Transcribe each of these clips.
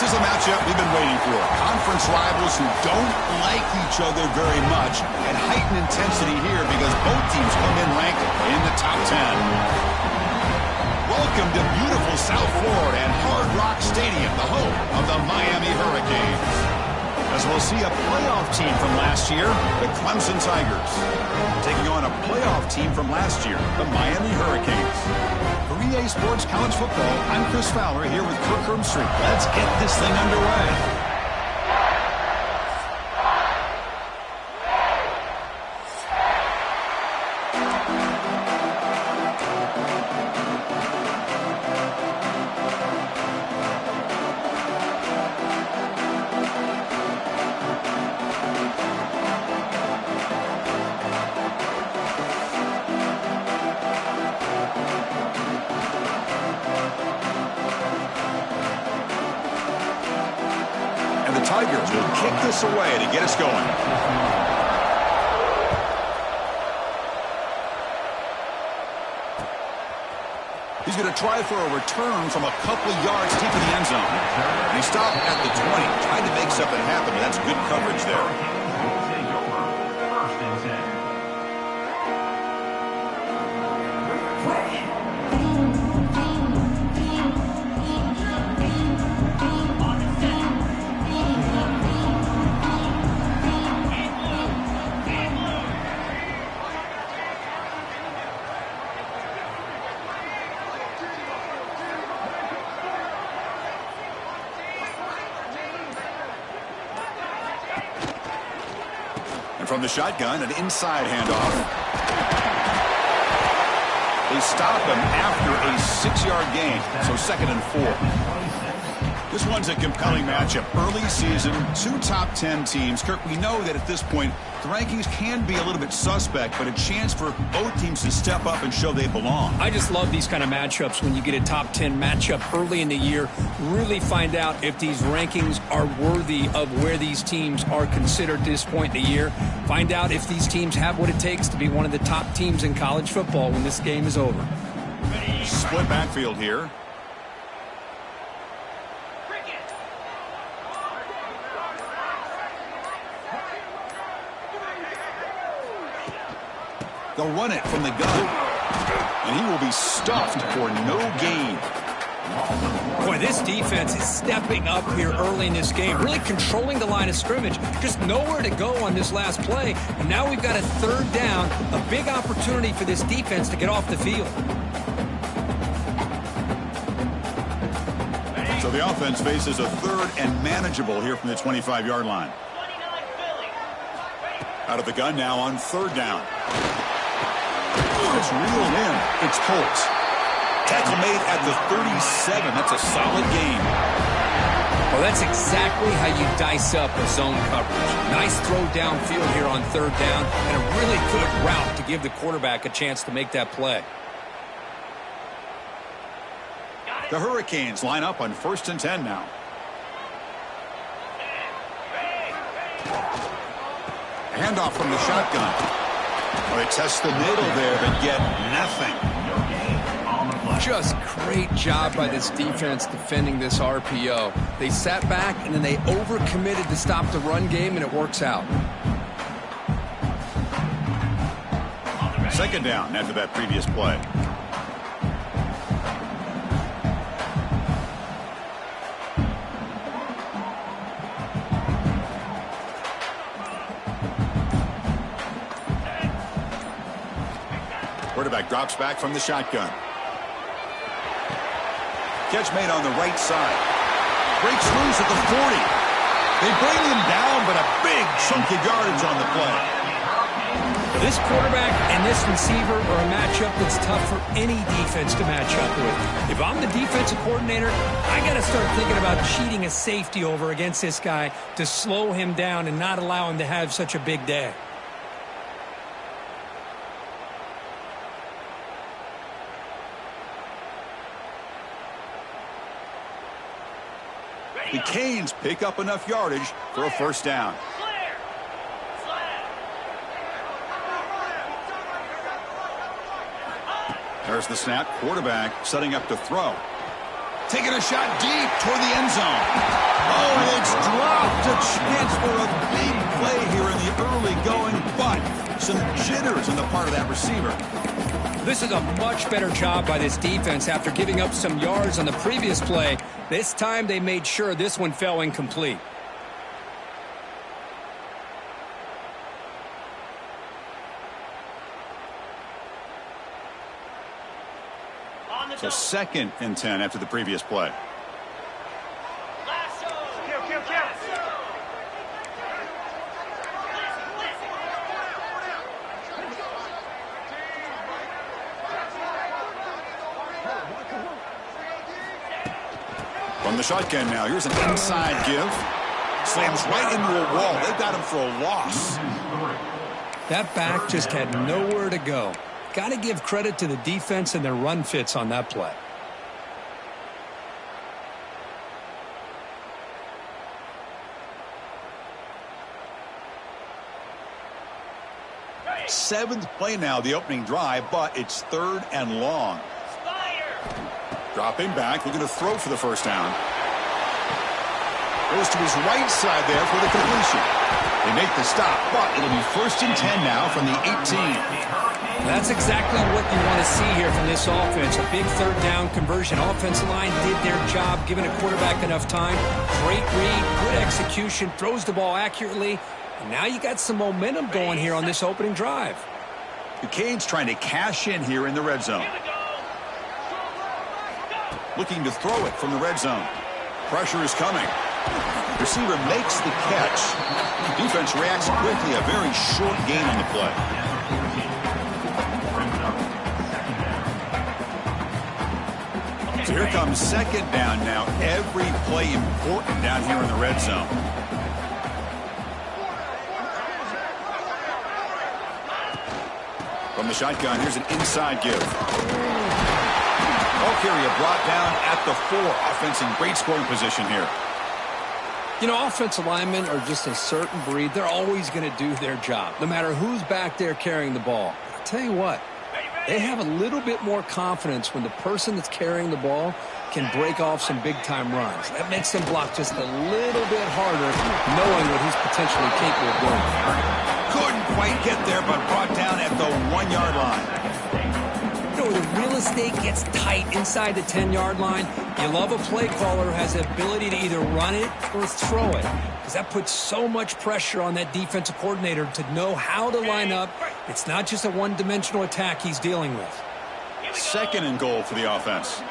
This is a matchup we've been waiting for. Conference rivals who don't like each other very much, and heightened intensity here because both teams come in ranked in the top 10. Welcome to beautiful South Florida and Hard Rock Stadium, the home of the Miami Hurricanes. As we'll see a playoff team from last year, the Clemson Tigers, taking on a playoff team from last year, the Miami Hurricanes. For EA Sports College Football, I'm Chris Fowler here with Kirk Herbstreit. Let's get this thing underway. Tigers will kick this away to get us going. He's going to try for a return from a couple yards deep in the end zone. He stopped at the 20, trying to make something happen, but that's good coverage there. From the shotgun, an inside handoff. They stop him after a 6-yard gain, so 2nd and 4. This one's a compelling matchup. Early season, 2 top 10 teams. Kirk, we know that at this point, the rankings can be a little bit suspect, but a chance for both teams to step up and show they belong. I just love these kind of matchups when you get a top 10 matchup early in the year. Really find out if these rankings are worthy of where these teams are considered at this point in the year. Find out if these teams have what it takes to be one of the top teams in college football when this game is over. Split backfield here. They'll run it from the gun, and he will be stuffed for no gain. Boy, this defense is stepping up here early in this game, really controlling the line of scrimmage. Just nowhere to go on this last play, and now we've got a 3rd down, a big opportunity for this defense to get off the field. So the offense faces a 3rd and manageable here from the 25-yard line. Out of the gun now on 3rd down. It's reeled in. It's Colts. Tackle made at the 37. That's a solid gain. Well, that's exactly how you dice up a zone coverage. Nice throw downfield here on 3rd down, and a really good route to give the quarterback a chance to make that play. The Hurricanes line up on 1st and 10 now. Handoff from the shotgun. Well, they test the middle there, but get nothing. Just great job by this defense defending this RPO. They sat back, and then they overcommitted to stop the run game, and it works out. 2nd down after that previous play. Quarterback drops back from the shotgun. Catch made on the right side. Breaks loose at the 40. They bring him down, but a big chunk of yardage on the play. This quarterback and this receiver are a matchup that's tough for any defense to match up with. If I'm the defensive coordinator, I got to start thinking about cheating a safety over against this guy to slow him down and not allow him to have such a big day. The Canes pick up enough yardage for a 1st down. There's the snap. Quarterback setting up to throw. Taking a shot deep toward the end zone. Oh, it's dropped. A chance for a big play here in the early going, but some jitters on the part of that receiver. This is a much better job by this defense after giving up some yards on the previous play. This time they made sure this one fell incomplete. So 2nd and 10 after the previous play. From the shotgun now, here's an inside give. Slams right into a wall. They've got him for a loss. That back just had nowhere to go. Got to give credit to the defense and their run fits on that play. Seventh play now, the opening drive, but it's 3rd and long. Dropping back, looking to throw for the first down. Goes to his right side there for the completion. They make the stop, but it'll be 1st and 10 now from the 18. That's exactly what you want to see here from this offense. A big 3rd down conversion. Offensive line did their job, giving a quarterback enough time. Great read, good execution, throws the ball accurately. And now you got some momentum going here on this opening drive. The Canes trying to cash in here in the red zone. Looking to throw it from the red zone. Pressure is coming. Receiver makes the catch. Defense reacts quickly. A very short gain on the play. So here comes 2nd down now. Every play important down here in the red zone. From the shotgun, here's an inside give. Ball carrier brought down at the 4. Offense in great scoring position here. You know, offensive linemen are just a certain breed. They're always going to do their job, no matter who's back there carrying the ball. I'll tell you what, they have a little bit more confidence when the person that's carrying the ball can break off some big-time runs. That makes them block just a little bit harder, knowing what he's potentially capable of doing. Couldn't quite get there, but brought down at the 1-yard line. You know, the real estate gets tight inside the 10-yard line. You love a play caller who has the ability to either run it or throw it, because that puts so much pressure on that defensive coordinator to know how to line up. It's not just a one-dimensional attack he's dealing with. 2nd and goal for the offense.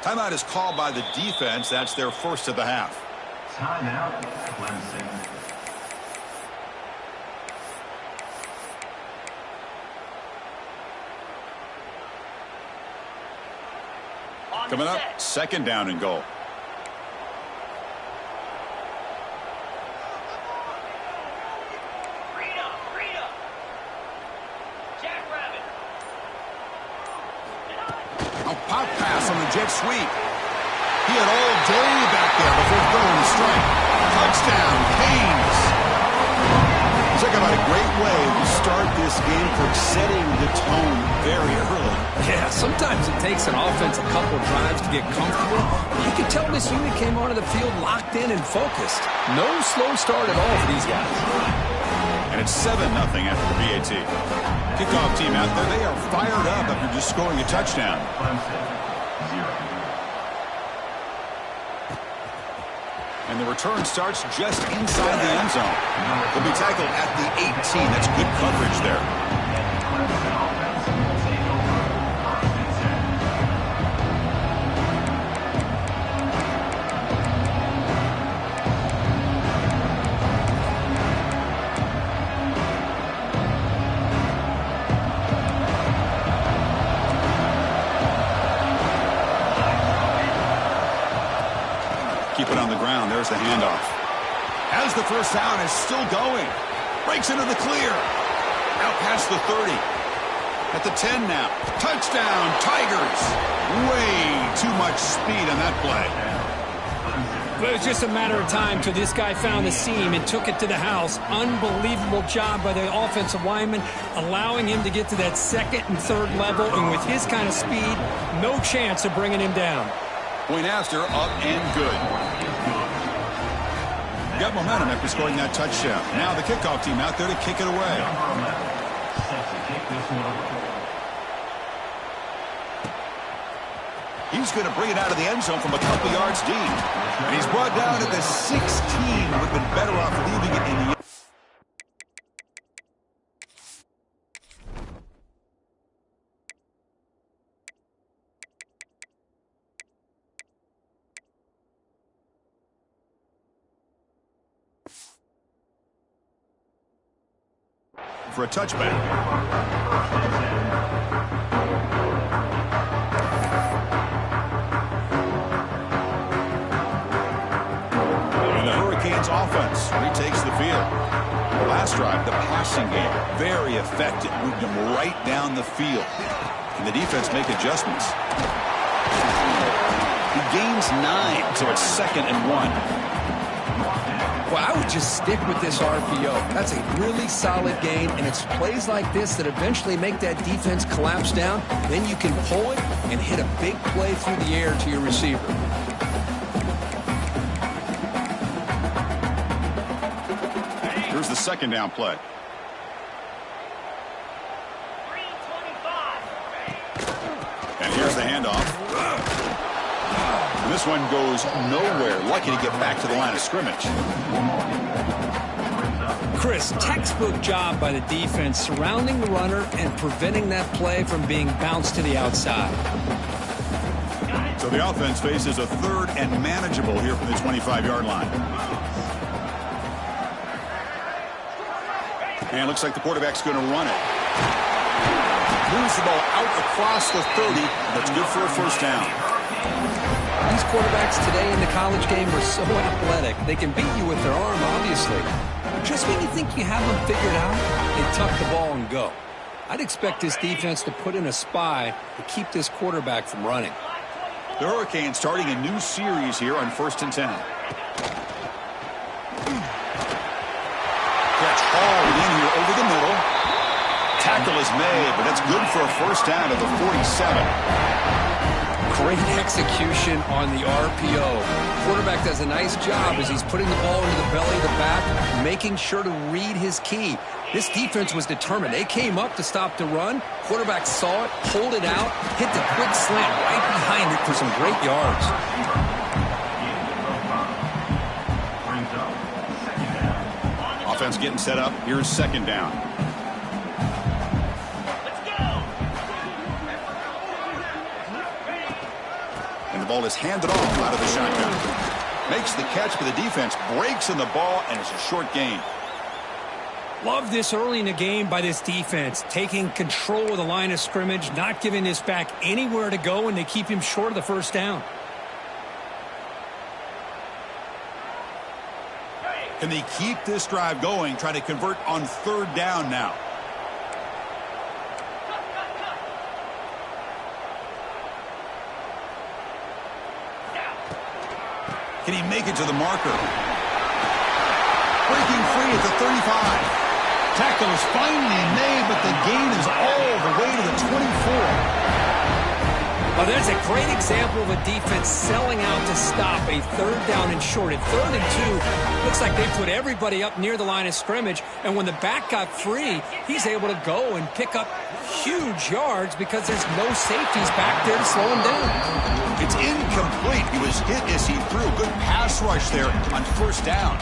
Timeout is called by the defense. That's their first of the half. Timeout, Clemson. Coming up, 2nd down and goal. A pop pass on the jet sweep. He had all day back there before throwing the strike. Touchdown, Canes. Talk about a great way to start this game for setting the tone very early. Yeah, sometimes it takes an offense a couple drives to get comfortable. You can tell this unit came onto the field locked in and focused. No slow start at all for these guys. And it's 7-0 after the BAT. Kickoff team out there, they are fired up after just scoring a touchdown. And the return starts just inside the end zone. They'll be tackled at the 18. That's good coverage there. Keep it on the ground. There's the handoff. As the first down is still going. Breaks into the clear. Out past the 30. At the 10 now. Touchdown, Tigers. Way too much speed on that play. Well, it was just a matter of time till this guy found the seam and took it to the house. Unbelievable job by the offensive lineman, allowing him to get to that second and third level. And with his kind of speed, no chance of bringing him down. Point after, up and good. Got momentum after scoring that touchdown. Now the kickoff team out there to kick it away. He's going to bring it out of the end zone from a couple yards deep. And he's brought down at the 16. Would have been better off leaving it in the for a touchback. And the Hurricanes offense retakes the field. The last drive, the passing game, very effective. Moved them right down the field. And the defense make adjustments. He gains 9, so it's 2nd and 1. Well, I would just stick with this RPO. That's a really solid game, and it's plays like this that eventually make that defense collapse down. Then you can pull it and hit a big play through the air to your receiver. Here's the second down play. And here's the handoff. And this one goes nowhere. Lucky to get back to the line of scrimmage. Chris, textbook job by the defense surrounding the runner and preventing that play from being bounced to the outside. So the offense faces a 3rd and manageable here from the 25-yard line. And it looks like the quarterback's going to run it. Moves the ball out across the 30. That's good for a first down. These quarterbacks today in the college game are so athletic. They can beat you with their arm, obviously. But just when you think you have them figured out, they tuck the ball and go. I'd expect this defense to put in a spy to keep this quarterback from running. The Hurricanes starting a new series here on 1st and 10. Catch hauled in here over the middle. Tackle is made, but that's good for a first down at the 47. Great execution on the RPO. Quarterback does a nice job as he's putting the ball into the belly of the back, making sure to read his key. This defense was determined. They came up to stop the run. Quarterback saw it, pulled it out, hit the quick slant right behind it for some great yards. Offense getting set up. Here's 2nd down. And the ball is handed off out of the shotgun. Makes the catch, but the defense breaks in the ball, and it's a short gain. Love this early in the game by this defense, taking control of the line of scrimmage, not giving this back anywhere to go, and they keep him short of the first down. Can they keep this drive going, trying to convert on 3rd down now? Can he make it to the marker? Breaking free at the 35. Tackle is finally made, but the gain is all the way to the 24. Oh, there's a great example of a defense selling out to stop a 3rd down and short. At 3rd and 2, looks like they put everybody up near the line of scrimmage, and when the back got free, he's able to go and pick up huge yards because there's no safeties back there to slow him down. It's incomplete. He was hit as he threw. Good pass rush there on 1st down.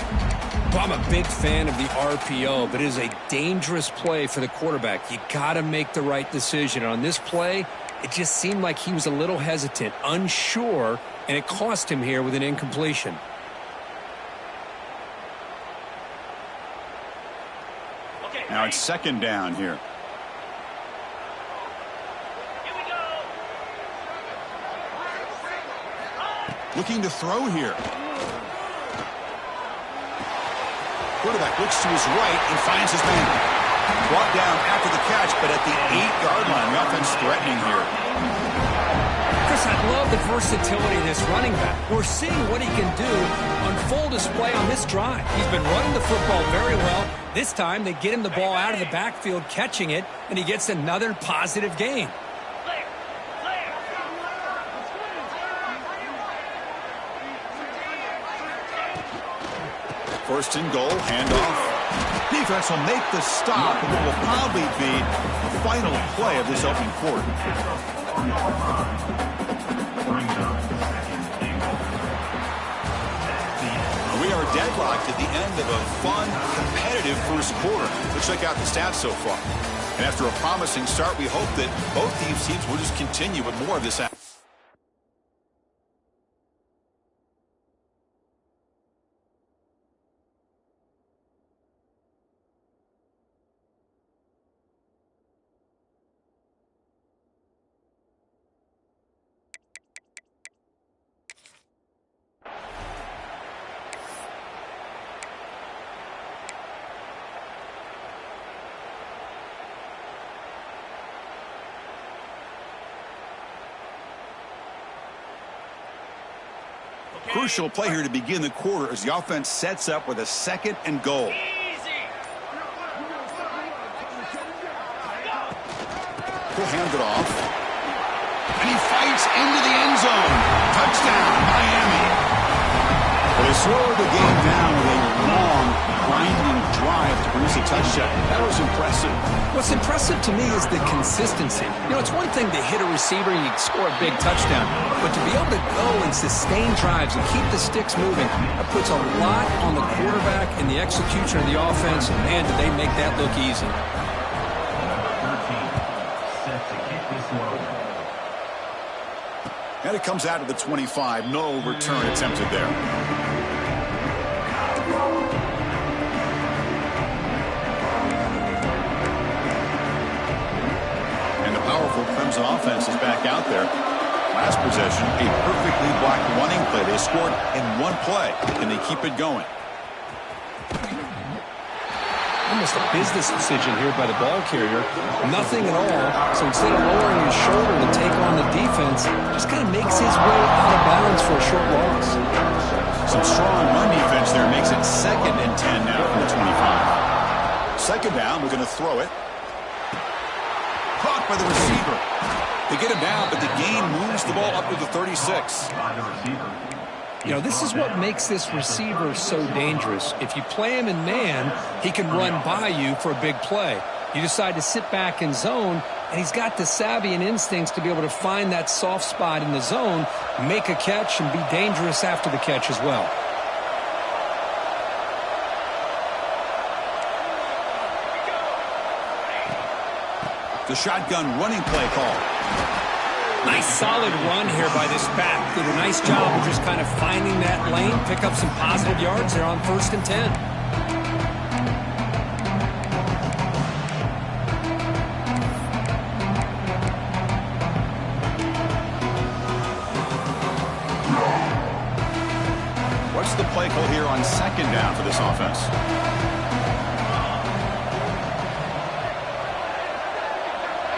Well, I'm a big fan of the RPO, but it is a dangerous play for the quarterback. You got to make the right decision. On this play, it just seemed like he was a little hesitant, unsure, and it cost him here with an incompletion. Now it's 2nd down here. Looking to throw here. Quarterback looks to his right and finds his man. Brought down after the catch, but at the 8-yard line. The offense threatening here. Chris, Chris, I love the versatility of this running back. We're seeing what he can do on full display on this drive. He's been running the football very well. This time, they get him the ball out of the backfield, catching it, and he gets another positive gain. First and goal, handoff. Defense will make the stop, and it will probably be the final play of this opening quarter. We are deadlocked at the end of a fun, competitive first quarter. Let's check out the stats so far. And after a promising start, we hope that both these teams will just continue with more of this action. Crucial play here to begin the quarter as the offense sets up with a second and goal. He'll hand it off. And he fights into the end zone. Touchdown, Miami. Well, they slowed the game down with a long, grinding drive to produce a touchdown. That was impressive. What's impressive to me is the consistency. You know, it's one thing to hit a receiver and you score a big touchdown, but to be able to go and sustain drives and keep the sticks moving, that puts a lot on the quarterback and the execution of the offense, and man, did they make that look easy. And it comes out of the 25. No return attempted there. Powerful Clemson offense is back out there. Last possession, a perfectly blocked running play. They scored in one play, and they keep it going. Almost a business decision here by the ball carrier. Nothing at all. So instead of lowering his shoulder to take on the defense, just kind of makes his way out of bounds for a short loss. Some strong run defense there makes it 2nd and 10 now from the 25. Second down, we're going to throw it. Caught by the receiver. They get him down, but the gain moves the ball up to the 36. You know, this is what makes this receiver so dangerous. If you play him in man, he can run by you for a big play. You decide to sit back in zone, and he's got the savvy and instincts to be able to find that soft spot in the zone, make a catch, and be dangerous after the catch as well. The shotgun running play call. Nice solid run here by this back. Did a nice job of just kind of finding that lane, pick up some positive yards there on 1st and 10. What's the play call here on 2nd down for this offense?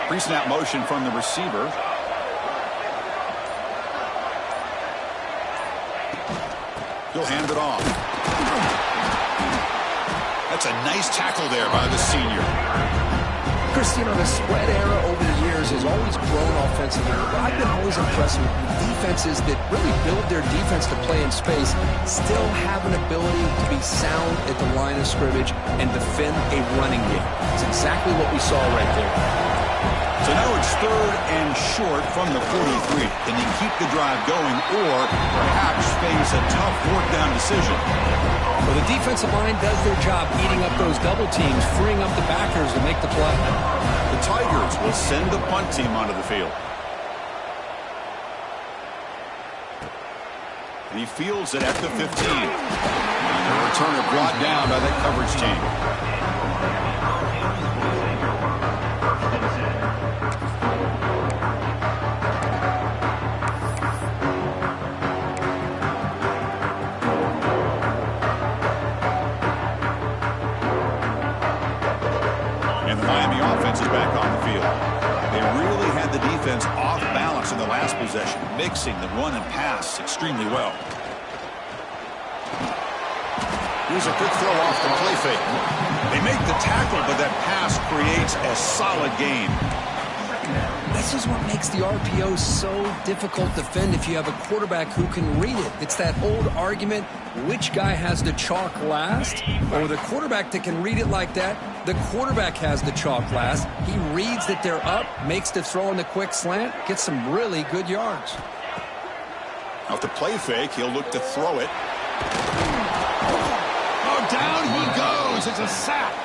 Pre-snap motion from the receiver. He'll hand it off. That's a nice tackle there by the senior. Chris, you know, the spread era over the years has always grown offensively, but I've been always impressed with defenses that really build their defense to play in space, still have an ability to be sound at the line of scrimmage and defend a running game. It's exactly what we saw right there. So now it's 3rd and short from the 43. Can they keep the drive going or perhaps face a tough fourth down decision? Well, the defensive line does their job eating up those double teams, freeing up the backers to make the play. The Tigers will send the punt team onto the field. And he fields it at the 15. And the returner brought down by that coverage team. And the Miami offense is back on the field. They really had the defense off balance in the last possession, mixing the run and pass extremely well. Here's a quick throw off the play fake. They make the tackle, but that pass creates a solid gain. This is what makes the RPO so difficult to defend if you have a quarterback who can read it. It's that old argument, which guy has the chalk last? Or the quarterback that can read it like that, the quarterback has the chalk last. He reads that they're up, makes the throw in the quick slant, gets some really good yards. Off the play fake, he'll look to throw it. Oh, down he goes. It's a sack.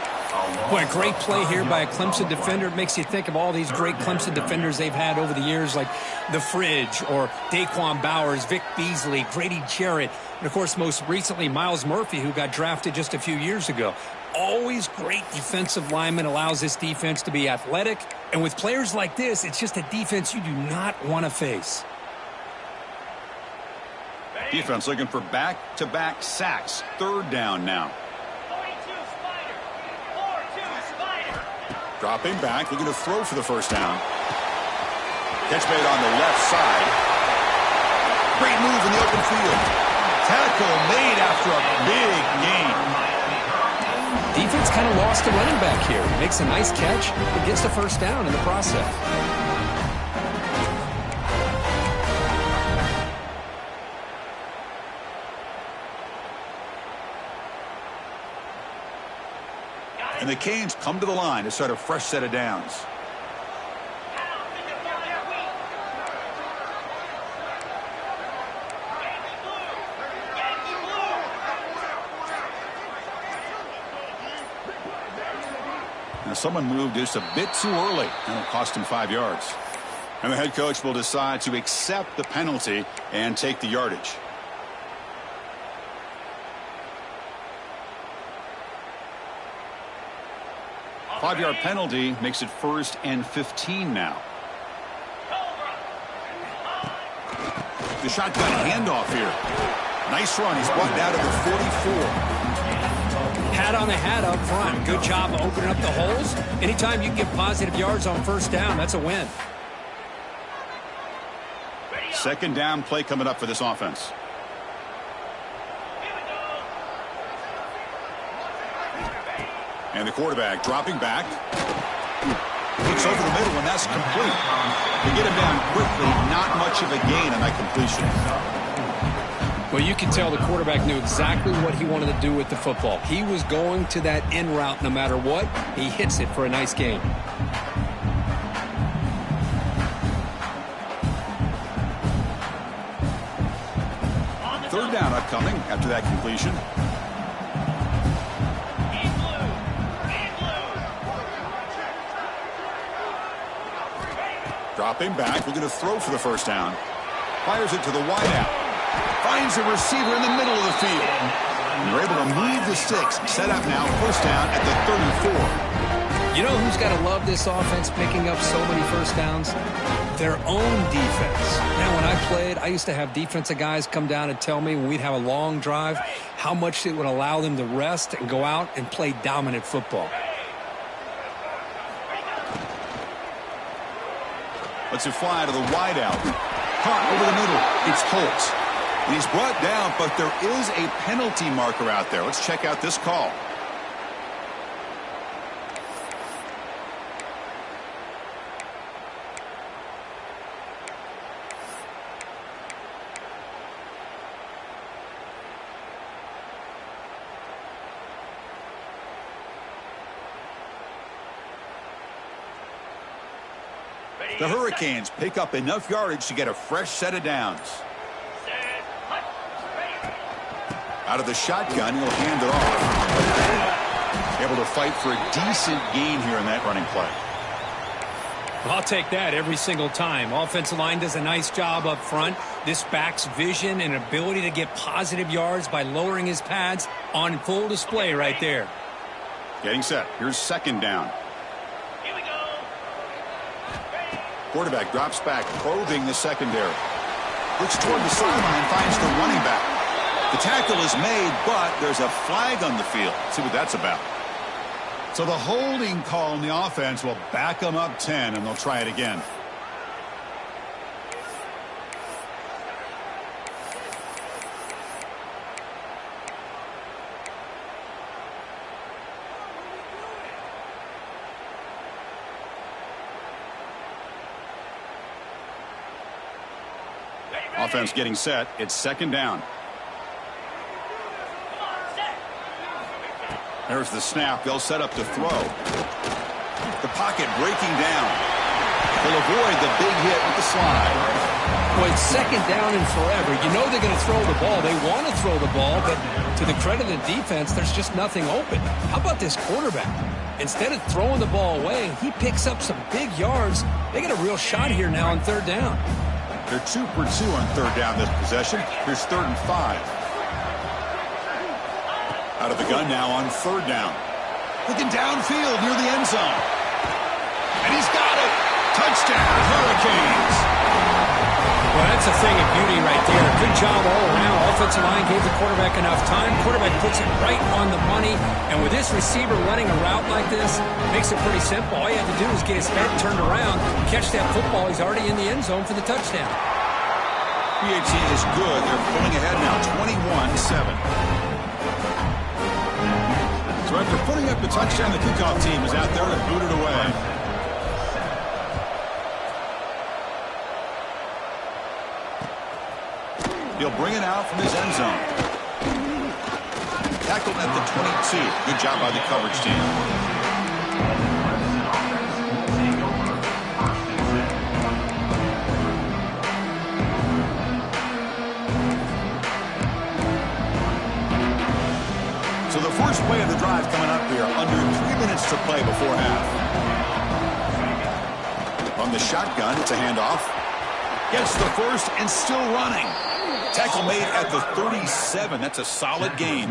Boy, a great play here by a Clemson defender. It makes you think of all these great Clemson defenders they've had over the years, like The Fridge or Daquan Bowers, Vic Beasley, Grady Jarrett, and, of course, most recently, Miles Murphy, who got drafted just a few years ago. Always great defensive lineman, allows this defense to be athletic. And with players like this, it's just a defense you do not want to face. Defense looking for back-to-back sacks. Third down now. Dropping back, looking to throw for the first down. Catch made on the left side. Great move in the open field. Tackle made after a big gain. Defense kind of lost the running back here. Makes a nice catch, but gets the first down in the process. And the Canes come to the line to start a fresh set of downs. Now someone moved just a bit too early, and it'll cost him 5 yards. And the head coach will decide to accept the penalty and take the yardage. Five-yard penalty makes it 1st and 15 now. The shotgun handoff here. Nice run. He's brought down to the 44. Hat on the hat up front. Good job of opening up the holes. Anytime you can get positive yards on first down, that's a win. Second down play coming up for this offense. And the quarterback dropping back. Looks over the middle, and that's complete. They get him down quickly. Not much of a gain on that completion. Well, you can tell the quarterback knew exactly what he wanted to do with the football. He was going to that in route no matter what. He hits it for a nice gain. Third down upcoming after that completion. Dropping back, looking to throw for the first down. Fires it to the wideout. Finds a receiver in the middle of the field. And they're able to move the sticks. Set up now, first down at the 34. You know who's got to love this offense picking up so many first downs? Their own defense. Now, when I played, I used to have defensive guys come down and tell me when we'd have a long drive how much it would allow them to rest and go out and play dominant football. Lets it fly to the wideout. Caught over the middle. It's Holt. And he's brought down, but there is a penalty marker out there. Let's check out this call. The Hurricanes pick up enough yardage to get a fresh set of downs. Out of the shotgun, he'll hand it off. Able to fight for a decent gain here in that running play. I'll take that every single time. Offensive line does a nice job up front. This back's vision and ability to get positive yards by lowering his pads on full display right there. Getting set. Here's second down. Quarterback drops back, probing the secondary. Looks toward the sideline, finds the running back. The tackle is made, but there's a flag on the field. Let's see what that's about. So the holding call in the offense will back them up 10, and they'll try it again. Offense getting set. It's second down. There's the snap. They'll set up to throw. The pocket breaking down. They'll avoid the big hit with the slide. Well, it's second down and forever. You know they're going to throw the ball. They want to throw the ball, but to the credit of the defense, there's just nothing open. How about this quarterback? Instead of throwing the ball away, he picks up some big yards. They get a real shot here now on third down. They're 2 for 2 on third down this possession. Here's 3rd and 5. Out of the gun now on third down. Looking downfield near the end zone. And he's got it. Touchdown, Hurricanes. Well, that's a thing of beauty right there. Good job all around. Offensive line gave the quarterback enough time. Quarterback puts it right on the money. And with this receiver running a route like this, makes it pretty simple. All you have to do is get his head turned around, catch that football. He's already in the end zone for the touchdown. PAT is good. They're pulling ahead now, 21-7. So after putting up the touchdown, the kickoff team is out there to boot it away. He'll bring it out from his end zone. Tackled at the 22. Good job by the coverage team. So the first play of the drive coming up here, under 3 minutes to play before half. From the shotgun, it's a handoff. Gets the first and still running. Tackle made at the 37. That's a solid gain.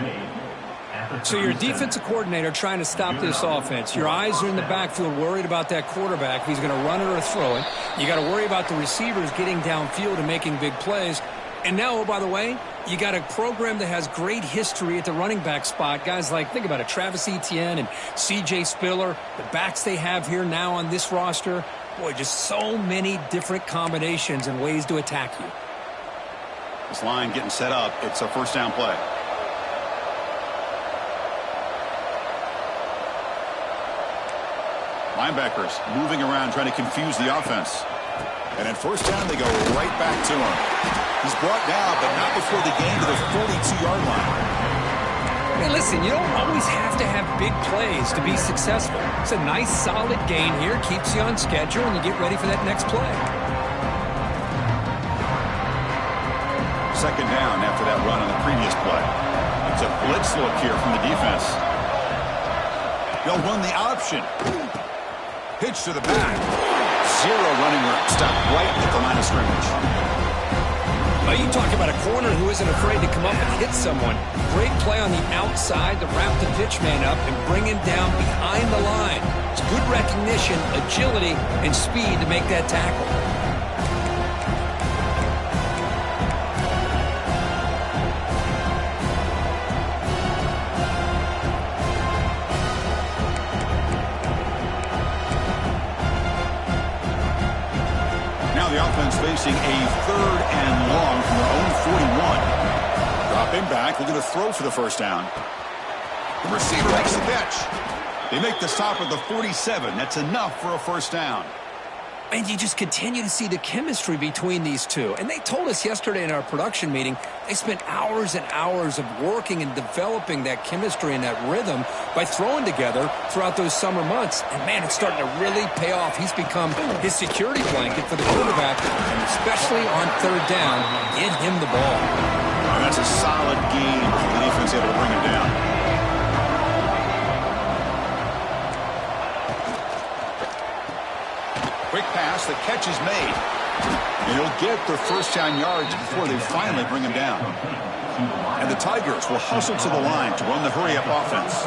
So your defensive coordinator trying to stop this offense. Your eyes are in the backfield worried about that quarterback. If he's going to run it or throw it. You got to worry about the receivers getting downfield and making big plays. And now, oh, by the way, you got a program that has great history at the running back spot. Guys like, think about it, Travis Etienne and C.J. Spiller, the backs they have here now on this roster. Boy, just so many different combinations and ways to attack you. This line getting set up. It's a first down play. Linebackers moving around, trying to confuse the offense. And at first down, they go right back to him. He's brought down, but not before the gain to the 42-yard line. Hey, listen, you don't always have to have big plays to be successful. It's a nice, solid gain here. Keeps you on schedule, and you get ready for that next play. Second down after that run on the previous play. It's a blitz look here from the defense. They'll run the option. Pitch to the back. Zero running room. Stop right at the line of scrimmage. Well, you talk about a corner who isn't afraid to come up and hit someone. Great play on the outside to wrap the pitch man up and bring him down behind the line. It's good recognition, agility, and speed to make that tackle. Facing a third and long from their own 41. Dropping back, looking to throw for the first down. The receiver makes the catch. They make the stop at the 47. That's enough for a first down. And you just continue to see the chemistry between these two. And they told us yesterday in our production meeting, they spent hours and hours of working and developing that chemistry and that rhythm by throwing together throughout those summer months. And, man, it's starting to really pay off. He's become his security blanket for the quarterback, and especially on third down, get him the ball. And that's a solid game. The defense able to bring him down. Quick pass, the catch is made. And he'll get their first down yards before they finally bring him down. And the Tigers will hustle to the line to run the hurry-up offense.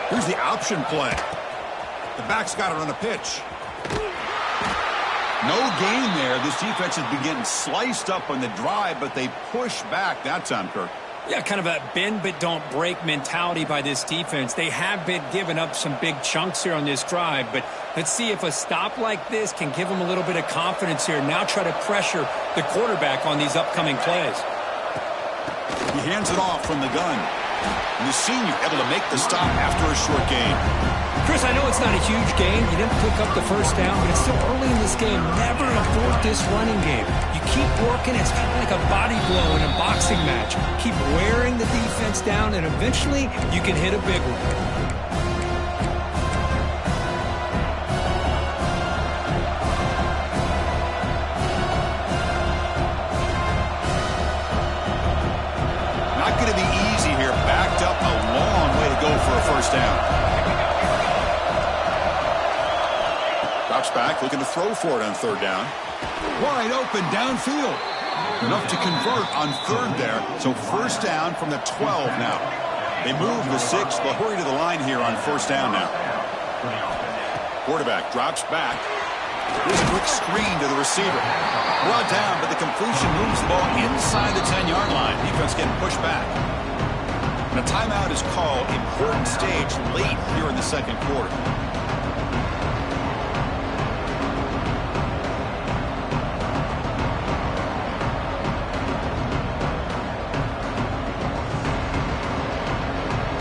Here's the option play. The back's got it on a pitch. No gain there. This defense has been getting sliced up on the drive, but they push back that time, Kirk. Yeah, kind of a bend but don't break mentality by this defense. They have been giving up some big chunks here on this drive, but let's see if a stop like this can give them a little bit of confidence here. Now try to pressure the quarterback on these upcoming plays. He hands it off from the gun. And the senior able to make the stop after a short gain. Chris, I know it's not a huge gain. You didn't pick up the first down, but it's still early in this game. Never abort this running game. You keep working. It's kind of like a body blow in a boxing match. Keep wearing the defense down, and eventually you can hit a big one. Not going to be easy here. Backed up a long way to go for a first down. Drops back, looking to throw for it on third down. Wide open downfield. Enough to convert on third there. So first down from the 12 now. They move the 6. They'll hurry to the line here on first down now. Quarterback drops back. Here's a quick screen to the receiver. Brought down, but the completion moves the ball inside the 10-yard line. Defense getting pushed back. And a timeout is called. Important stage late here in the second quarter.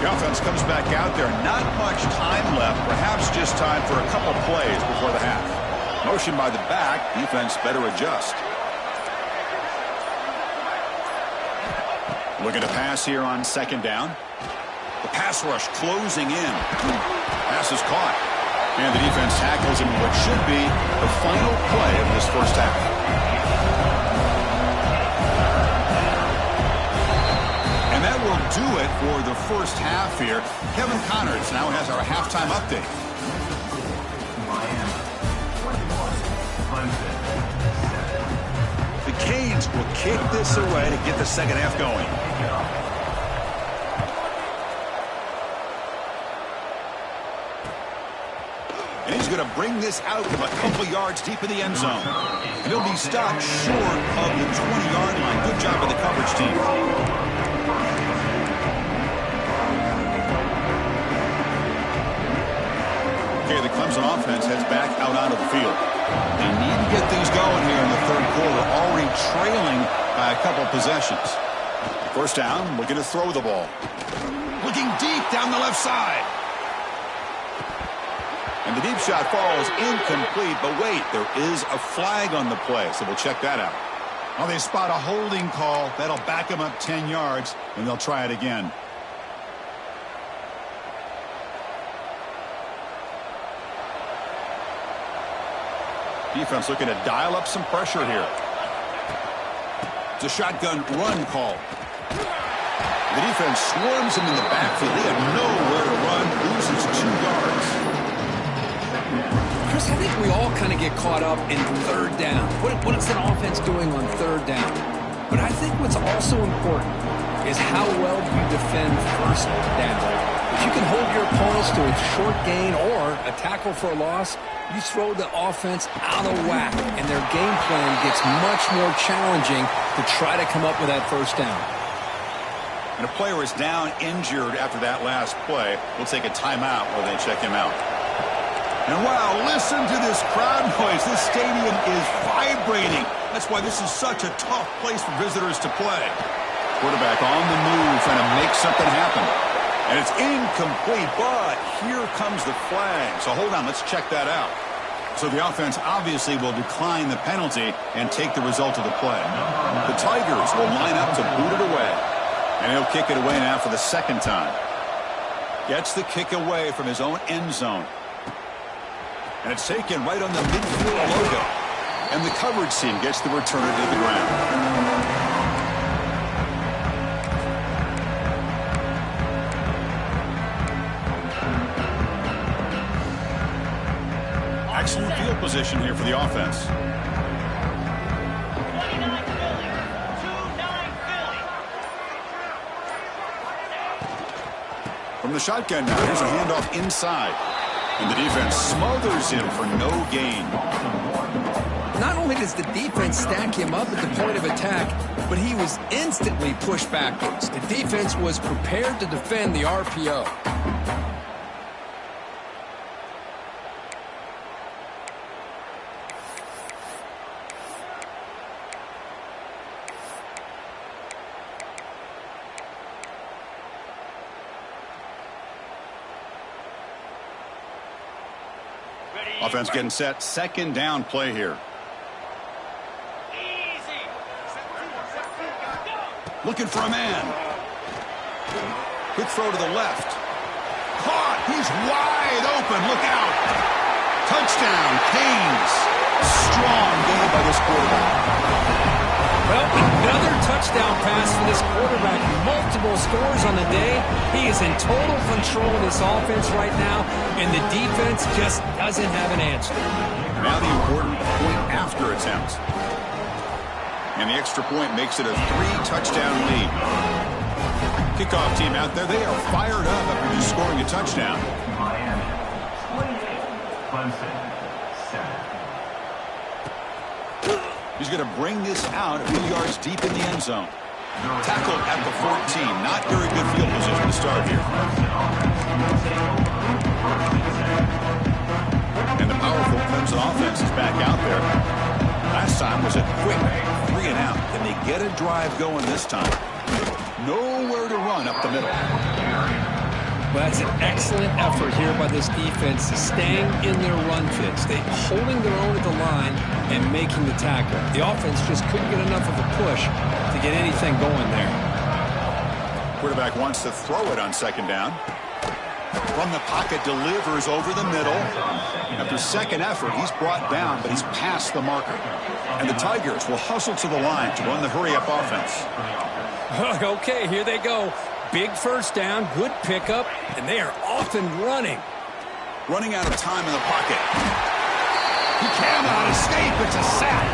The offense comes back out there. Not much time left. Perhaps just time for a couple plays before the half. Motion by the back. Defense better adjust. Looking to pass here on second down. The pass rush closing in. Pass is caught. And the defense tackles him what should be the final play of this first half. And that will do it for the first half here. Kevin Connors now has our halftime update. The Canes will kick this away to get the second half going. And he's going to bring this out from a couple yards deep in the end zone. And he'll be stopped short of the 20-yard line. Good job by the coverage team. Okay, the Clemson offense heads back out onto the field. They need to get things going here in the third quarter, already trailing by a couple possessions. First down, looking to throw the ball. Looking deep down the left side. And the deep shot falls incomplete, but wait, there is a flag on the play, so we'll check that out. Well, they spot a holding call. That'll back them up 10 yards, and they'll try it again. Defense looking to dial up some pressure here. It's a shotgun run call. The defense swarms him in the backfield. They have nowhere to run. Loses 2 yards. Chris, I think we all kind of get caught up in third down. What is an offense doing on third down? But I think what's also important is how well you defend first down. If you can hold your opponents to a short gain or a tackle for a loss, you throw the offense out of whack, and their game plan gets much more challenging to try to come up with that first down. And a player is down injured after that last play. We'll take a timeout while they check him out. And wow, listen to this crowd noise. This stadium is vibrating. That's why this is such a tough place for visitors to play. Quarterback on the move, trying to make something happen. And it's incomplete, but here comes the flag. So hold on, let's check that out. So the offense obviously will decline the penalty and take the result of the play. The Tigers will line up to boot it away. And he'll kick it away now for the second time. Gets the kick away from his own end zone. And it's taken right on the midfield logo. And the coverage team gets the returner to the ground. Excellent field position here for the offense. From the shotgun now, here's a handoff inside. And the defense smothers him for no gain. only does the defense stack him up at the point of attack, but he was instantly pushed backwards. The defense was prepared to defend the RPO. Offense getting set. Second down play here. Looking for a man. Quick throw to the left. Caught. He's wide open. Look out. Touchdown, Canes. Strong game by this quarterback. Well, another touchdown pass for this quarterback. Multiple scores on the day. He is in total control of this offense right now, and the defense just doesn't have an answer. Now the important point after attempt. And the extra point makes it a 3-touchdown lead. Kickoff team out there, they are fired up after just scoring a touchdown. Miami 28, Clemson 7. He's going to bring this out a few yards deep in the end zone. Tackled at the 14. Not very good field position to start here. And the powerful Clemson offense is back out there. Last time was a quick 3 and out. Can they get a drive going this time? Nowhere to run up the middle. Well, that's an excellent effort here by this defense, staying in their run fits. They holding their own at the line and making the tackle. The offense just couldn't get enough of a push to get anything going there. Quarterback wants to throw it on second down. From the pocket, delivers over the middle. After second effort, he's brought down, but he's past the marker. And the Tigers will hustle to the line to run the hurry-up offense. Okay, here they go. Big first down, good pickup, and they are off and running. Running out of time in the pocket. He cannot escape. It's a sack.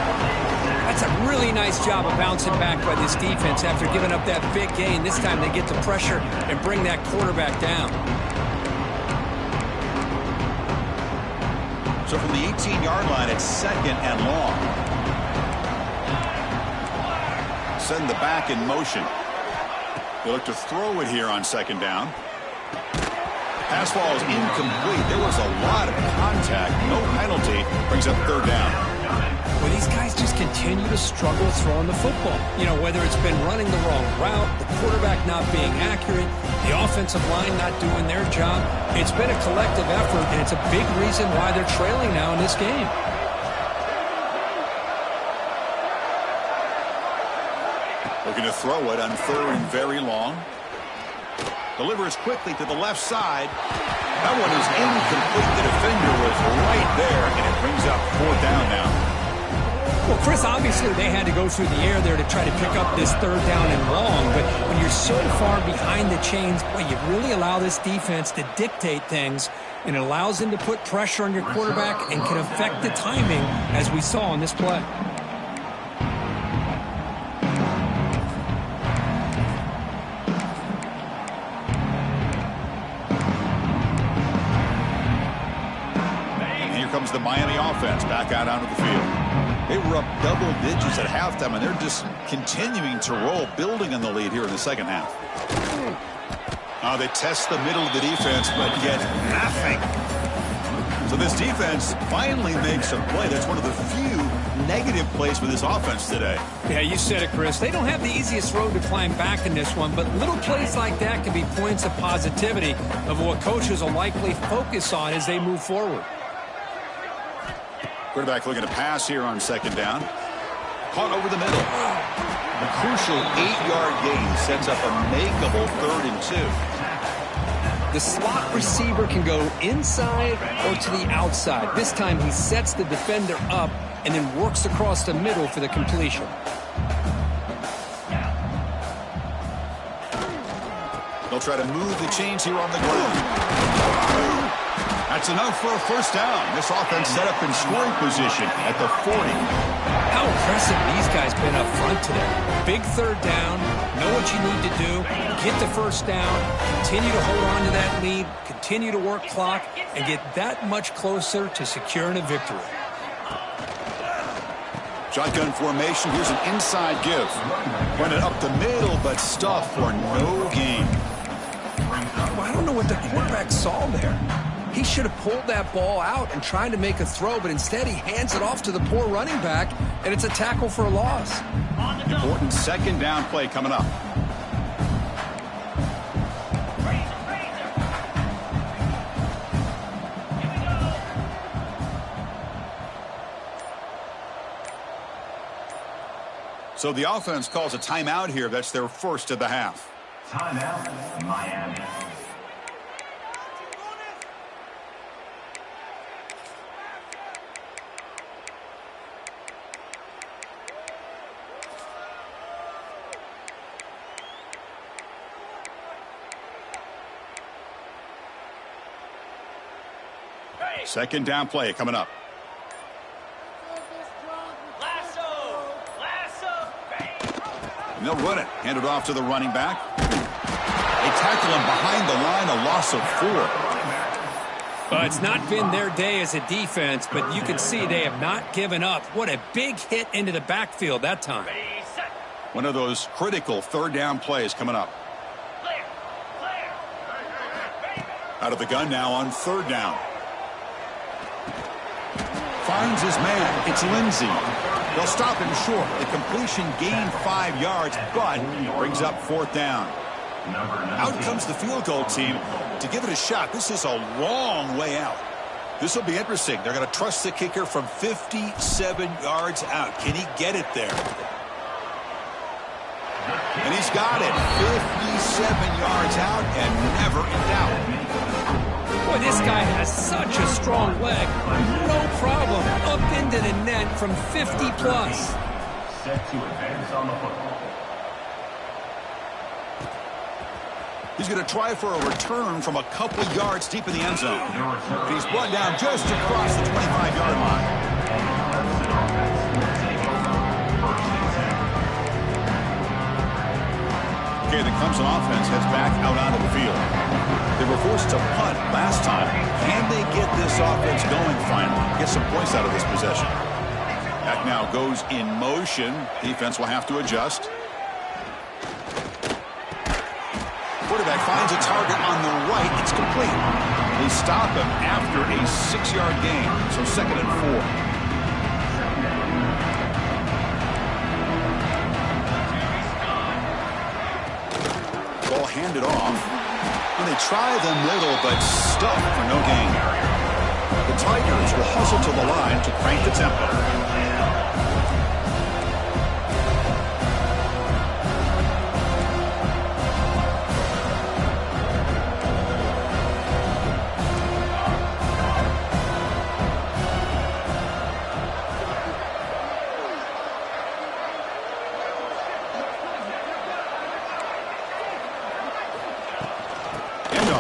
That's a really nice job of bouncing back by this defense after giving up that big gain. This time they get the pressure and bring that quarterback down. So from the 18-yard line, it's second and long. Send the back in motion. They look to throw it here on second down. Pass ball is incomplete. There was a lot of contact. No penalty. Brings up third down. Well, these guys just continue to struggle throwing the football. You know, whether it's been running the wrong route, the quarterback not being accurate, the offensive line not doing their job. It's been a collective effort, and it's a big reason why they're trailing now in this game. Looking to throw it on third and very long. Delivers quickly to the left side. That one is incomplete. The defender was right there, and it brings up fourth down now. Well, Chris, obviously they had to go through the air there to try to pick up this third down and long, but when you're so far behind the chains, boy, you really allow this defense to dictate things, and it allows them to put pressure on your quarterback and can affect the timing, as we saw on this play. Comes the Miami offense back out onto the field. They were up double digits at halftime, and they're just continuing to roll, building on the lead here in the second half. They test the middle of the defense, but get nothing. So this defense finally makes a play. That's one of the few negative plays for this offense today. Yeah, you said it, Chris. They don't have the easiest road to climb back in this one, but little plays like that can be points of positivity of what coaches will likely focus on as they move forward. Quarterback looking to pass here on second down. Caught over the middle. A crucial 8-yard gain sets up a makeable 3rd and 2. The slot receiver can go inside or to the outside. This time he sets the defender up and then works across the middle for the completion. They'll try to move the chains here on the ground. That's enough for a first down. This offense set up in scoring position at the 40. How impressive these guys been up front today. Big third down, know what you need to do, get the first down, continue to hold on to that lead, continue to work clock, and get that much closer to securing a victory. Shotgun formation. Here's an inside give. Run it up the middle, but stuff for no gain. Well, I don't know what the quarterback saw there. He should have pulled that ball out and tried to make a throw, but instead he hands it off to the poor running back, and it's a tackle for a loss. Important second down play coming up. So the offense calls a timeout here. That's their first of the half. Timeout, Miami. Second down play coming up. And they'll run it. Hand it off to the running back. They tackle him behind the line, a loss of 4. It's not been their day as a defense, but you can see they have not given up. What a big hit into the backfield that time. One of those critical third down plays coming up. Out of the gun now on third down. Finds his man. It's Lindsey. They'll stop him short. The completion gained 5 yards, but brings up fourth down. Out comes the field goal team to give it a shot. This is a long way out. This will be interesting. They're going to trust the kicker from 57 yards out. Can he get it there? And he's got it. 57 yards out and never in doubt. Boy, this guy has such a strong leg. No problem. Up into the net from 50 plus. Set to advance on the football. He's going to try for a return from a couple yards deep in the end zone. And he's brought down just across the 25-yard line. Okay, the Clemson offense heads back out onto the field. They were forced to punt last time. Can they get this offense going finally? Get some points out of this possession. Back now goes in motion. Defense will have to adjust. Quarterback finds a target on the right. It's complete. They stop him after a 6-yard gain. So second and 4. Handed off. And they try the middle, but stuck for no gain. The Tigers will hustle to the line to crank the tempo.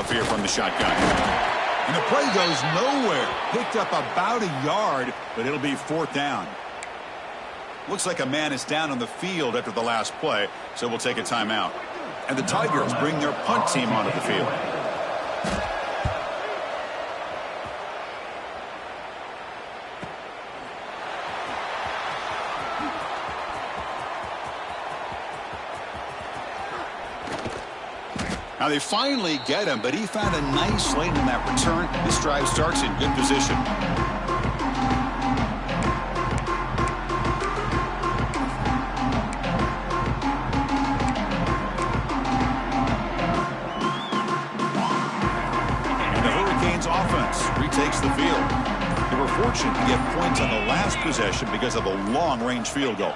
Here from the shotgun. And the play goes nowhere. Picked up about a yard, but it'll be fourth down. Looks like a man is down on the field after the last play, so we'll take a timeout. And the Tigers bring their punt team onto the field. Now they finally get him, but he found a nice lane in that return. This drive starts in good position. And the Hurricanes offense retakes the field. They were fortunate to get points on the last possession because of a long-range field goal.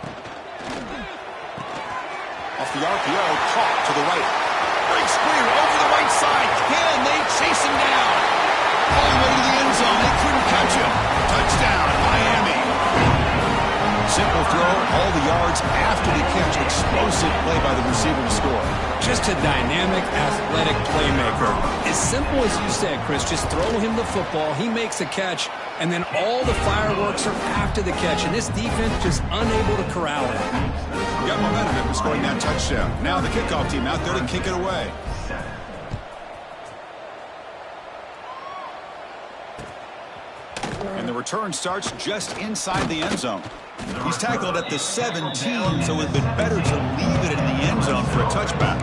Off the RPO, caught to the right. Great screen over the right side. Can they chase him down? All the way to the end zone. They couldn't catch him. Touchdown, Miami. Simple throw, all the yards after the catch. Explosive play by the receiver to score. Just a dynamic, athletic playmaker. As simple as you said, Chris, just throw him the football. He makes a catch, and then all the fireworks are after the catch. And this defense just unable to corral it. Got momentum after scoring that touchdown. Now the kickoff team out there to kick it away. And the return starts just inside the end zone. He's tackled at the 17, so it would have been better to leave it in the end zone for a touchback.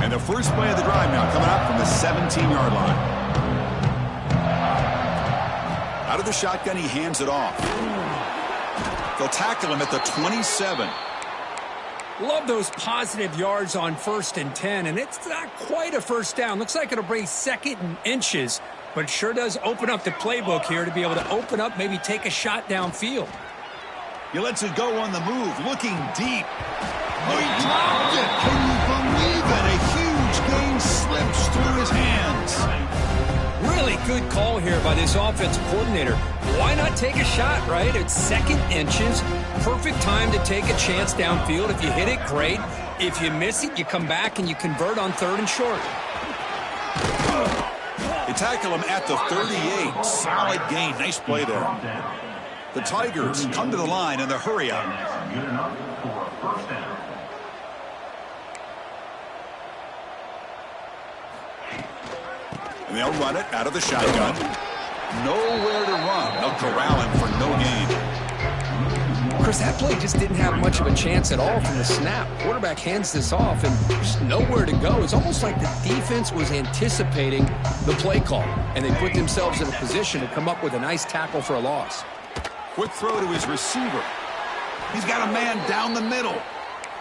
And the first play of the drive now coming up from the 17-yard line. Out of the shotgun, he hands it off. They'll tackle him at the 27. Love those positive yards on 1st and 10, and it's not quite a first down. Looks like it'll bring 2nd and inches, but it sure does open up the playbook here to be able to open up, maybe take a shot downfield. He lets it go on the move, looking deep. Oh, he dropped it. Can you believe it? A huge gain slips through his hands. Really good call here by this offensive coordinator. Why not take a shot, right? It's 2nd inches. Perfect time to take a chance downfield. If you hit it, great. If you miss it, you come back and you convert on 3rd and short. They tackle him at the 38. Solid gain. Nice play there. The Tigers come to the line in the hurry up. Good enough for a first down. And they'll run it out of the shotgun. Nowhere to run. They'll corral him for no gain. Chris, that play just didn't have much of a chance at all from the snap. Quarterback hands this off, and there's nowhere to go. It's almost like the defense was anticipating the play call, and they put themselves in a position to come up with a nice tackle for a loss. Quick throw to his receiver. He's got a man down the middle.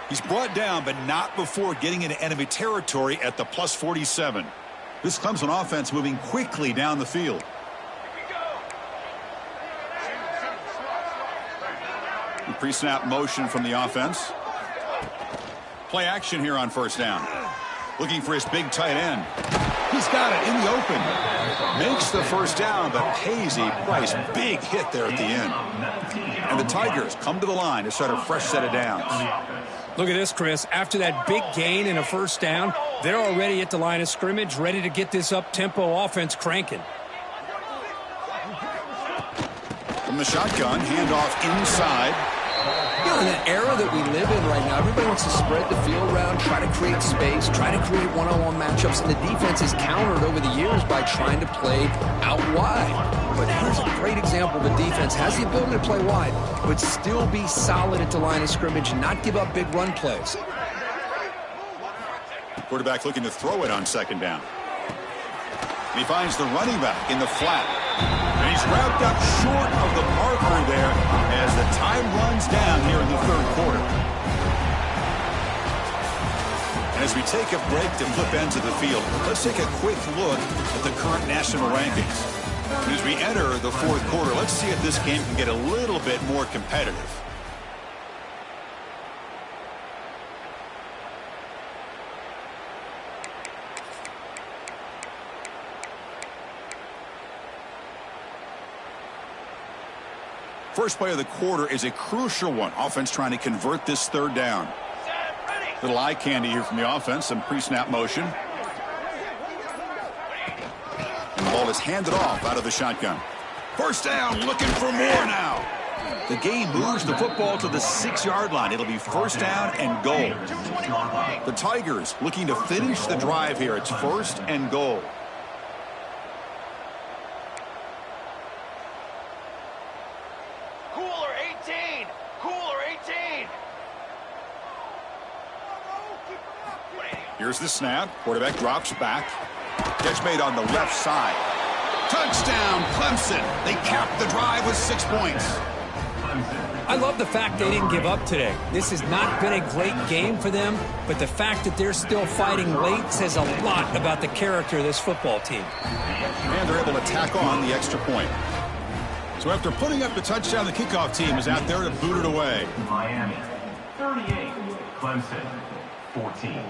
He's brought down, but not before getting into enemy territory at the plus 47. This Clemson offense moving quickly down the field. Pre-snap motion from the offense. Play action here on 1st down. Looking for his big tight end. He's got it in the open. Makes the 1st down, but pays a price. Big hit there at the end. And the Tigers come to the line to start a fresh set of downs. Look at this, Chris. After that big gain and a 1st down, they're already at the line of scrimmage, ready to get this up-tempo offense cranking. From the shotgun, handoff inside. You know, in the era that we live in right now, everybody wants to spread the field around, try to create space, try to create one-on-one matchups, and the defense is countered over the years by trying to play out wide. But here's a great example. The defense has the ability to play wide, but still be solid at the line of scrimmage and not give up big run plays. Quarterback looking to throw it on 2nd down. And he finds the running back in the flat. And he's wrapped up short of the marker there as the time runs down here in the 3rd quarter. And as we take a break to flip ends of the field, let's take a quick look at the current national rankings. And as we enter the 4th quarter, let's see if this game can get a little bit more competitive. First play of the quarter is a crucial one. Offense trying to convert this 3rd down. Little eye candy here from the offense. Some pre-snap motion. And the ball is handed off out of the shotgun. 1st down, looking for more now. The game moves the football to the 6-yard line. It'll be 1st down and goal. The Tigers looking to finish the drive here. It's 1st and goal. Here's the snap. Quarterback drops back. Catch made on the left side. Touchdown, Clemson. They capped the drive with 6 points. I love the fact they didn't give up today. This has not been a great game for them, but the fact that they're still fighting late says a lot about the character of this football team. And they're able to tack on the extra point. So after putting up the touchdown, the kickoff team is out there to boot it away. Miami 38, Clemson 14.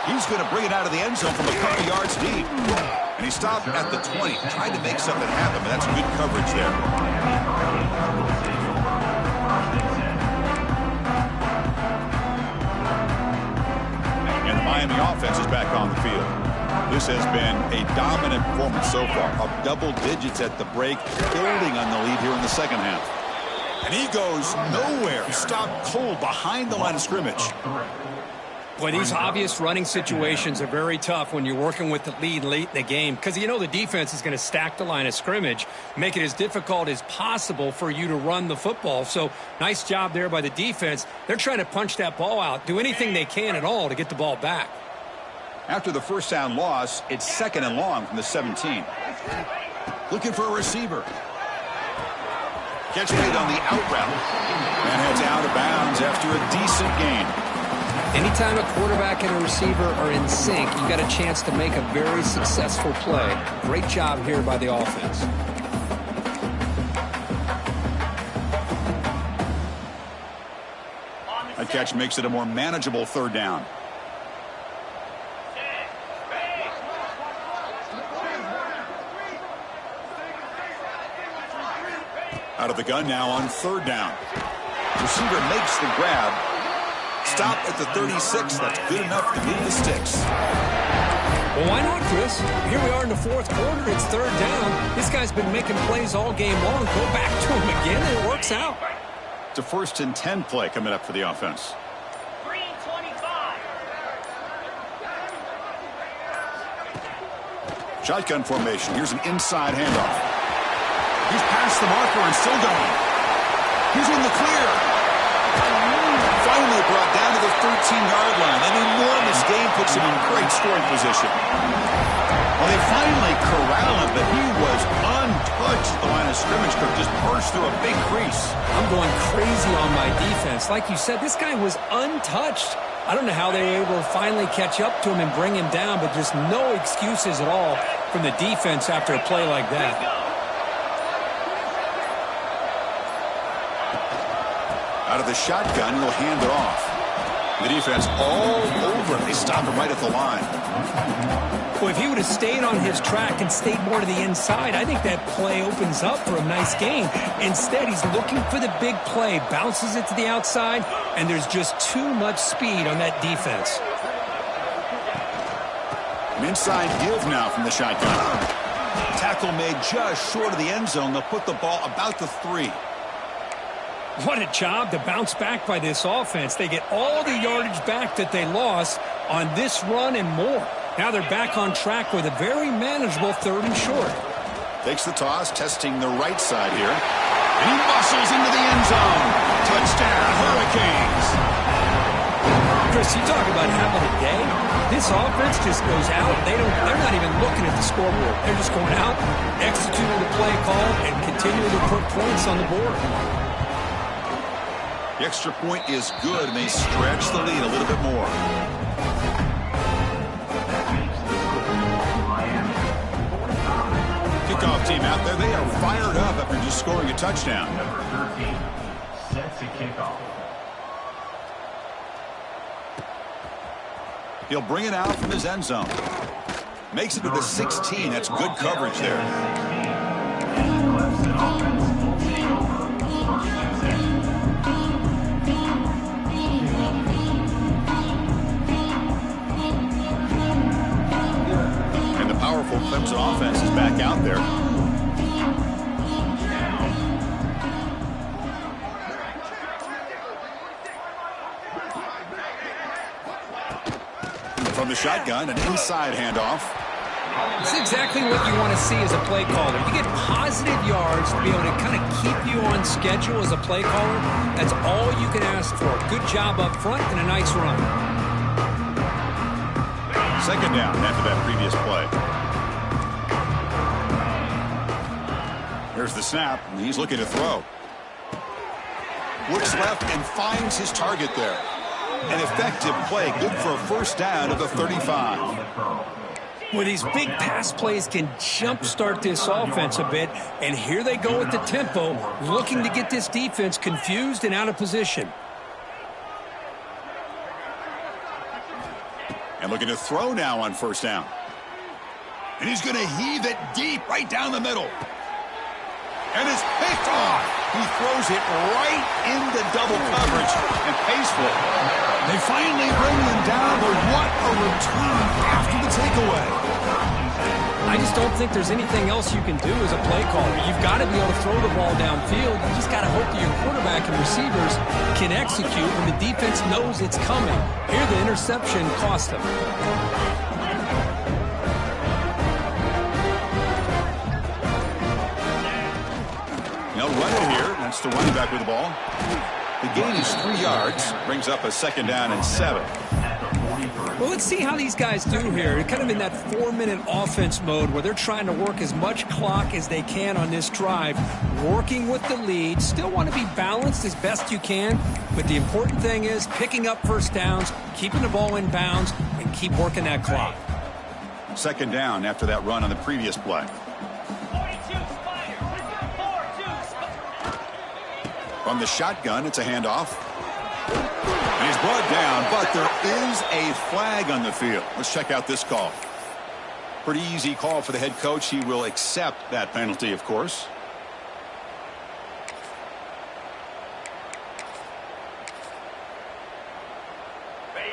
He's going to bring it out of the end zone from a couple yards deep. And he stopped at the 20, trying to make something happen, but that's good coverage there. And the Miami offense is back on the field. This has been a dominant performance so far, up double digits at the break, building on the lead here in the 2nd half. And he goes nowhere, stopped cold behind the line of scrimmage. Boy, these obvious running situations are very tough when you're working with the lead late in the game because you know the defense is going to stack the line of scrimmage, make it as difficult as possible for you to run the football. So nice job there by the defense. They're trying to punch that ball out, do anything they can at all to get the ball back. After the first down loss, it's 2nd and long from the 17. Looking for a receiver. Gets made on the out route and heads out of bounds after a decent gain. Anytime a quarterback and a receiver are in sync, you got a chance to make a very successful play. Great job here by the offense. That catch makes it a more manageable 3rd down. Out of the gun now on 3rd down. Receiver makes the grab. Stop at the 36. That's good enough to move the sticks. Well, why not, Chris? Here we are in the 4th quarter. It's 3rd down. This guy's been making plays all game long. Go back to him again, and it works out. It's a 1st and 10 play coming up for the offense. 3:25. Shotgun formation. Here's an inside handoff. He's past the marker and still going. He's in the clear. Finally brought down to the 13-yard line. An enormous gain puts him in great scoring position. Well, they finally corral him, but he was untouched at the line of scrimmage. Could just burst through a big crease. I'm going crazy on my defense. Like you said, this guy was untouched. I don't know how they were able to finally catch up to him and bring him down, but just no excuses at all from the defense after a play like that. Out of the shotgun, he'll hand it off. The defense all over it. They stop him right at the line. Well, if he would have stayed on his track and stayed more to the inside, I think that play opens up for a nice gain. Instead, he's looking for the big play, bounces it to the outside, and there's just too much speed on that defense. An inside give now from the shotgun. Tackle made just short of the end zone. They'll put the ball about the 3. What a job to bounce back by this offense. They get all the yardage back that they lost on this run and more. Now they're back on track with a very manageable 3rd and short. Takes the toss, testing the right side here. And he muscles into the end zone. Touchdown, Hurricanes. Chris, you talk about having a day. This offense just goes out. They're not even looking at the scoreboard. They're just going out, executing the play call, and continuing to put points on the board. The extra point is good, and they stretch the lead a little bit more. Kickoff team out there. They are fired up after just scoring a touchdown. Number 13, set to kick off. He'll bring it out from his end zone. Makes it to the 16. That's good coverage there. Clemson offense will take over 1st and 10. And the powerful Clemson offense is back out there. From the shotgun, an inside handoff. It's exactly what you want to see as a play caller. You get positive yards to be able to kind of keep you on schedule as a play caller. That's all you can ask for. Good job up front and a nice run. 2nd down after that previous play. Here's the snap, and he's looking to throw. Looks left and finds his target there. An effective play, good for a 1st down at the 35. Well, these big pass plays can jumpstart this offense a bit, and here they go with the tempo, looking to get this defense confused and out of position. And looking to throw now on 1st down. And he's going to heave it deep right down the middle. And it's picked off. He throws it right into double coverage and pays for it. They finally bring him down, but what a return after the takeaway. I just don't think there's anything else you can do as a play caller. You've got to be able to throw the ball downfield. You just got to hope that your quarterback and receivers can execute when the defense knows it's coming. Here, the interception cost them. Now run it here. That's the running back with the ball. The gain is 3 yards. Brings up a 2nd down and 7. Well, let's see how these guys do here. They're kind of in that 4-minute offense mode where they're trying to work as much clock as they can on this drive, working with the lead. Still want to be balanced as best you can, but the important thing is picking up first downs, keeping the ball in bounds, and keep working that clock. 2nd down after that run on the previous play. 42 Spider. 4-2 Spider. From the shotgun, it's a handoff. And he's brought down, but there is a flag on the field. Let's check out this call. Pretty easy call for the head coach. He will accept that penalty, of course.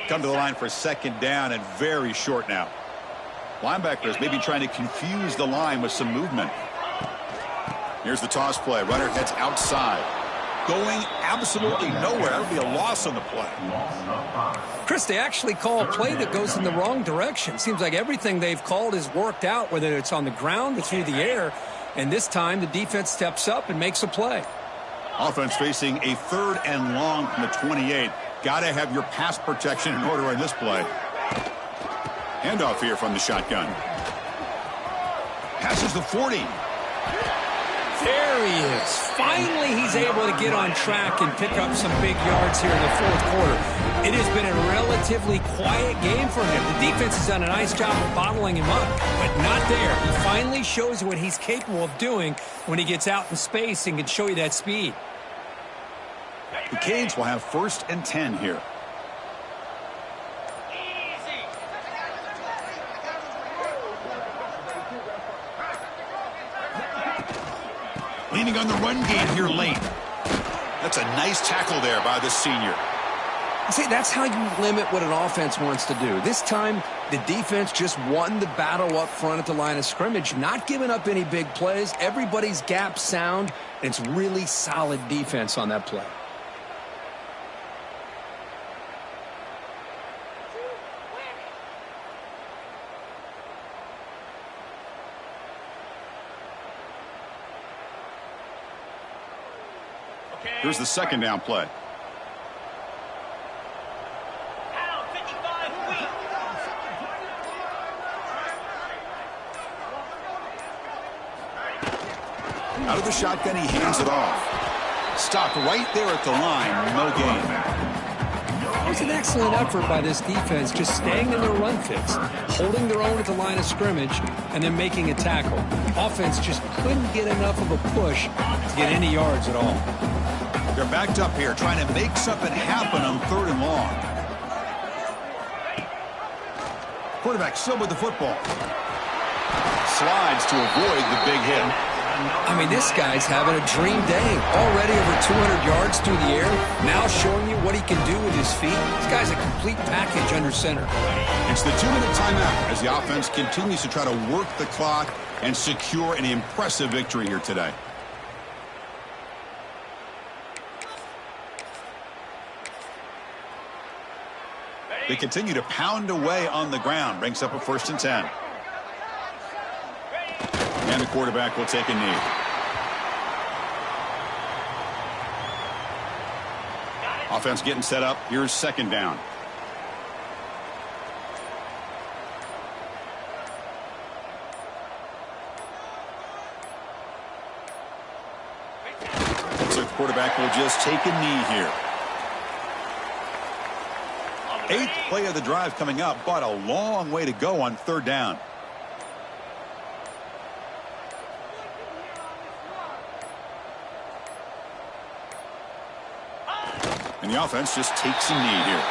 Come to the line for 2nd down and very short now. Linebackers maybe trying to confuse the line with some movement. Here's the toss play. Runner heads outside. Going absolutely nowhere. That would be a loss on the play. Chris, they actually call a play that goes in the wrong direction. Seems like everything they've called is worked out, whether it's on the ground or through the air. And this time the defense steps up and makes a play. Offense facing a 3rd and long from the 28. Got to have your pass protection in order on this play. Handoff here from the shotgun. Passes the 40. There he is. Finally, he's able to get on track and pick up some big yards here in the 4th quarter. It has been a relatively quiet game for him. The defense has done a nice job of bottling him up, but not there. He finally shows what he's capable of doing when he gets out in space and can show you that speed. The Canes will have 1st and 10 here. Leaning on the run game here late. That's a nice tackle there by the senior. See, that's how you limit what an offense wants to do. This time, the defense just won the battle up front at the line of scrimmage, not giving up any big plays. Everybody's gap sound, and it's really solid defense on that play. Here's the 2nd down play. Out of the shotgun, he hands it off. Stopped right there at the line. No gain. It was an excellent effort by this defense, just staying in their run fits, holding their own at the line of scrimmage, and then making a tackle. Offense just couldn't get enough of a push to get any yards at all. They're backed up here, trying to make something happen on 3rd and long. Quarterback still with the football. Slides to avoid the big hit. I mean, this guy's having a dream day. Already over 200 yards through the air. Now showing you what he can do with his feet. This guy's a complete package under center. It's the 2-minute timeout as the offense continues to try to work the clock and secure an impressive victory here today. They continue to pound away on the ground. Brings up a 1st and 10. And the quarterback will take a knee. Offense getting set up. Here's 2nd down. So the quarterback will just take a knee here. 8th play of the drive coming up, but a long way to go on 3rd down. And the offense just takes a knee here.